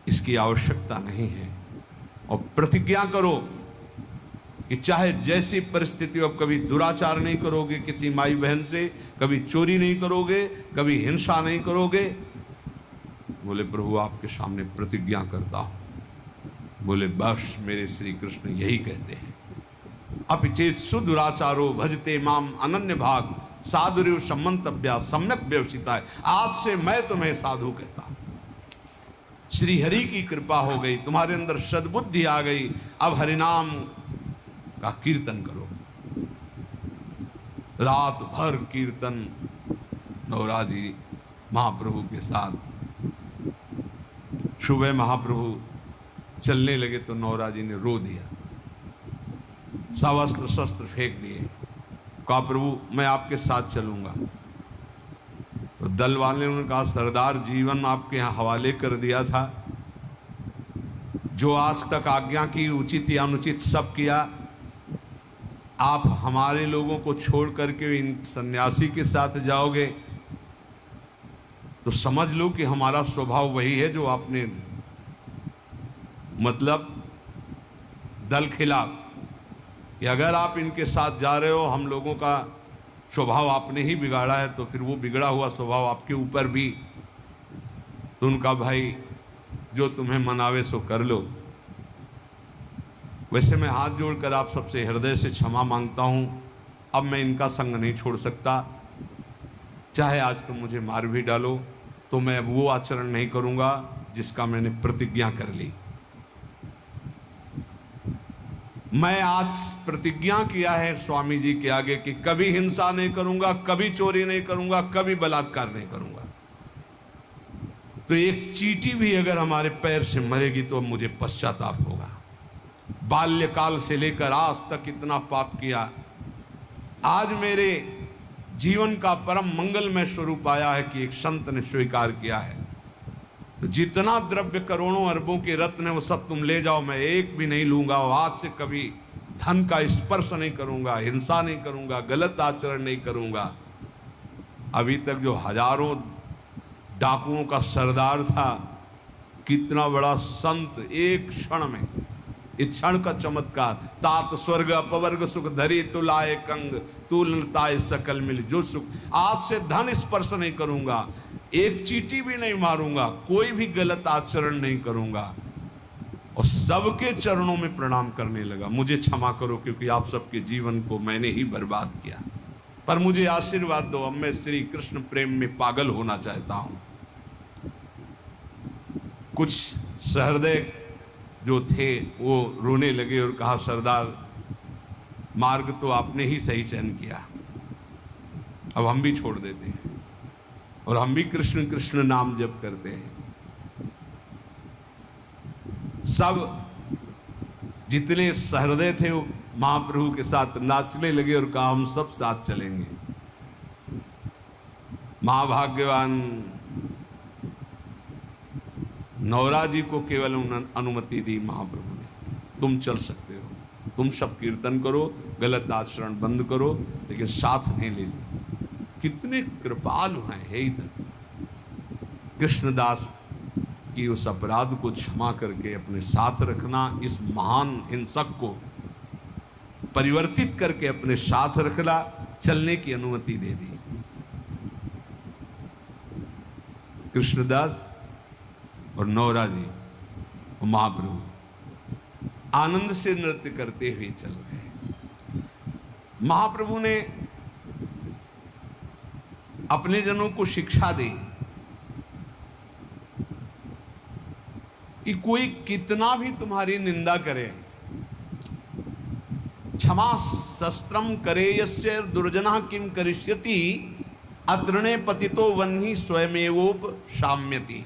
इसकी आवश्यकता नहीं है। और प्रतिज्ञा करो कि चाहे जैसी परिस्थिति हो, कभी दुराचार नहीं करोगे किसी माई बहन से, कभी चोरी नहीं करोगे, कभी हिंसा नहीं करोगे। बोले प्रभु आपके सामने प्रतिज्ञा करता हूं। बोले बस मेरे श्री कृष्ण यही कहते हैं, अपिचेत सुदुराचारो भजते माम अनन्य भाग साधुरिव सम्मंतव्या सम्यक व्यवसिता है। आज से मैं तुम्हें साधु कहता हूं। श्री हरि की कृपा हो गई, तुम्हारे अंदर सद्बुद्धि आ गई, अब हरिनाम का कीर्तन करो। रात भर कीर्तन नौरा जी महाप्रभु के साथ। सुबह महाप्रभु चलने लगे तो नौरा जी ने रो दिया, सवस्त्र शस्त्र फेंक दिए, कहा प्रभु मैं आपके साथ चलूंगा। तो दल वाले ने कहा सरदार जीवन आपके यहाँ हवाले कर दिया था, जो आज तक आज्ञा की उचित या अनुचित सब किया, आप हमारे लोगों को छोड़ करके इन सन्यासी के साथ जाओगे तो समझ लो कि हमारा स्वभाव वही है जो आपने, मतलब दल खिलाफ, कि अगर आप इनके साथ जा रहे हो, हम लोगों का स्वभाव आपने ही बिगाड़ा है, तो फिर वो बिगड़ा हुआ स्वभाव आपके ऊपर भी। तो उनका भाई जो तुम्हें मनावे सो कर लो। वैसे मैं हाथ जोड़कर आप सबसे हृदय से क्षमा मांगता हूँ, अब मैं इनका संग नहीं छोड़ सकता। चाहे आज तुम मुझे मार भी डालो तो मैं अब वो आचरण नहीं करूँगा जिसका मैंने प्रतिज्ञा कर ली। मैं आज प्रतिज्ञा किया है स्वामी जी के आगे कि कभी हिंसा नहीं करूंगा, कभी चोरी नहीं करूंगा, कभी बलात्कार नहीं करूंगा। तो एक चींटी भी अगर हमारे पैर से मरेगी तो मुझे पश्चाताप होगा। बाल्यकाल से लेकर आज तक इतना पाप किया, आज मेरे जीवन का परम मंगलमय स्वरूप आया है कि एक संत ने स्वीकार किया है। तो जितना द्रव्य करोड़ों अरबों के रत्न है वो सब तुम ले जाओ, मैं एक भी नहीं लूंगा। आज से कभी धन का स्पर्श नहीं करूंगा, हिंसा नहीं करूंगा, गलत आचरण नहीं करूंगा। अभी तक जो हजारों डाकुओं का सरदार था, कितना बड़ा संत, एक क्षण में, इस क्षण का चमत्कार। तात स्वर्ग अपवर्ग सुख धरी तुलाए कंग तुलताए सकल मिल जो सुख। आज से धन स्पर्श नहीं करूंगा, एक चींटी भी नहीं मारूंगा, कोई भी गलत आचरण नहीं करूंगा, और सबके चरणों में प्रणाम करने लगा। मुझे क्षमा करो क्योंकि आप सबके जीवन को मैंने ही बर्बाद किया, पर मुझे आशीर्वाद दो, अब मैं श्री कृष्ण प्रेम में पागल होना चाहता हूं। कुछ सहृदय जो थे वो रोने लगे और कहा सरदार मार्ग तो आपने ही सही चयन किया, अब हम भी छोड़ देते हैं और हम भी कृष्ण कृष्ण नाम जप करते हैं। सब जितने सहृदय थे वो महाप्रभु के साथ नाचने लगे और कहा हम सब साथ चलेंगे। महाभाग्यवान नौरा जी को केवल अनुमति दी महाप्रभु ने, तुम चल सकते हो, तुम सब कीर्तन करो, गलत आचरण बंद करो, लेकिन साथ नहीं ले जाओ। कितने कृपालु हैं हे इधर। कृष्णदास की उस अपराध को क्षमा करके अपने साथ रखना, इस महान हिंसक को परिवर्तित करके अपने साथ रखना, चलने की अनुमति दे दी। कृष्णदास और नौरा जी और महाप्रभु आनंद से नृत्य करते हुए चल रहे। महाप्रभु ने अपने जनों को शिक्षा दी कि कोई कितना भी तुम्हारी निंदा करे, क्षमा शस्त्रम करे यस्य दुर्जना किम करिष्यति अतृणे पतितो वह्नि स्वयमेवोप शाम्यति।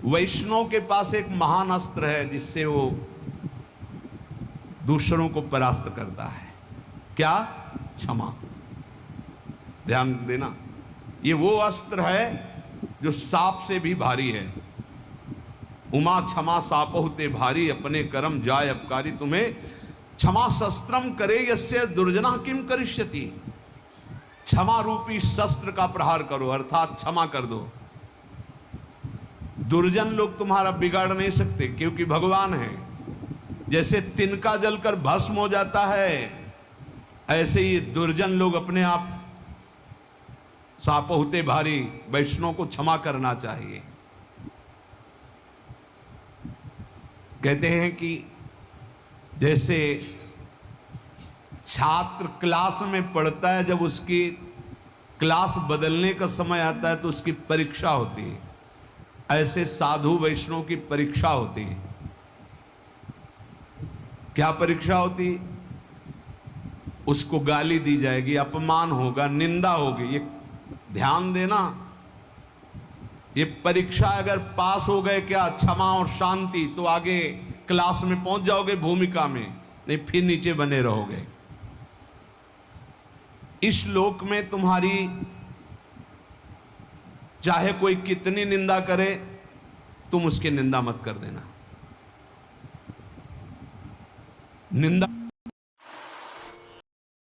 वैष्णव के पास एक महान अस्त्र है जिससे वो दूसरों को परास्त करता है। क्या? क्षमा। ध्यान देना, ये वो अस्त्र है जो सांप से भी भारी है। उमा क्षमा सापहुते भारी, अपने कर्म जाय अपकारी तुम्हें। क्षमा शस्त्रम करे यस्य दुर्जना किम करिष्यति। क्षमा रूपी शस्त्र का प्रहार करो, अर्थात क्षमा कर दो। दुर्जन लोग तुम्हारा बिगाड़ नहीं सकते, क्योंकि भगवान है। जैसे तिनका जलकर भस्म हो जाता है, ऐसे ही दुर्जन लोग अपने आप सापोहते भारी। वैष्णव को क्षमा करना चाहिए। कहते हैं कि जैसे छात्र क्लास में पढ़ता है, जब उसकी क्लास बदलने का समय आता है तो उसकी परीक्षा होती है, ऐसे साधु वैष्णव की परीक्षा होती है। क्या परीक्षा होती? उसको गाली दी जाएगी, अपमान होगा, निंदा होगी। ये ध्यान देना, ये परीक्षा अगर पास हो गए क्या, क्षमा और शांति, तो आगे क्लास में पहुंच जाओगे भूमिका में, नहीं फिर नीचे बने रहोगे। इस लोक में तुम्हारी चाहे कोई कितनी निंदा करे, तुम उसकी निंदा मत कर देना। निंदा